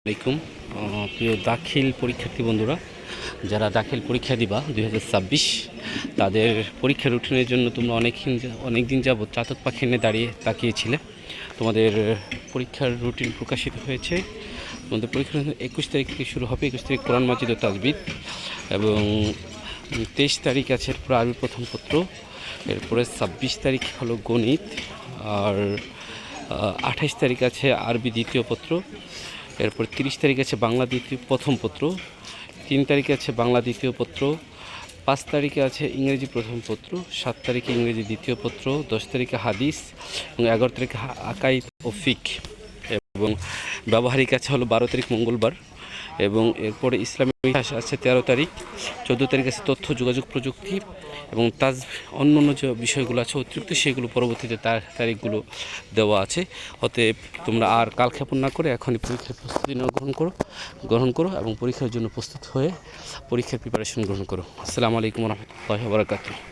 আলাইকুম প্রিয় দাখিল পরীক্ষার্থী বন্ধুরা, যারা দাখিল পরীক্ষা দিবা 2026 তাদের পরীক্ষা রুটিনের জন্য তোমরা অনেক দিন যাবত চাতক পাখি নিয়ে তাকিয়েছিলে। তোমাদের পরীক্ষার রুটিন প্রকাশিত হয়েছে। তোমাদের পরীক্ষা 21 তারিখ থেকে শুরু হবে। 21 তারিখ কোরআন মাজিদ ও তাজবিদ, এবং 23 তারিখ আছে এরপর আরবি প্রথম পত্র, এরপরে 26 তারিখ হলো গণিত, আর 28 তারিখ আছে আরবি দ্বিতীয় পত্র, এরপর 30 তারিখ আছে বাংলা দ্বিতীয় প্রথম পত্র, 3 তারিখে আছে বাংলা দ্বিতীয় পত্র, 5 তারিখে আছে ইংরেজি প্রথম পত্র, 7 তারিখে ইংরেজি দ্বিতীয় পত্র, 10 তারিখে হাদিস, এবং 11 তারিখে আকাইদ ও ফিক, এবং ব্যবহারিক আছে হলো 12 তারিখ মঙ্গলবার, এবং এরপরে ইসলামিক ইতিহাস আছে 13 তারিখ, 14 তারিখ আছে তথ্য যোগাযোগ প্রযুক্তি, এবং অন্য যে বিষয়গুলো আছে অতিরিক্ত সেগুলো পরবর্তীতে তারিখগুলো দেওয়া আছে। অতএব তোমরা আর কালক্ষেপণ না করে এখনই পরীক্ষার প্রস্তুতি গ্রহণ করো এবং পরীক্ষার জন্য প্রস্তুত হয়ে পরীক্ষার প্রিপারেশন গ্রহণ করো। আসসালামু আলাইকুম ওয়া রাহমাতুল্লাহি ওয়া বারাকাতুহু।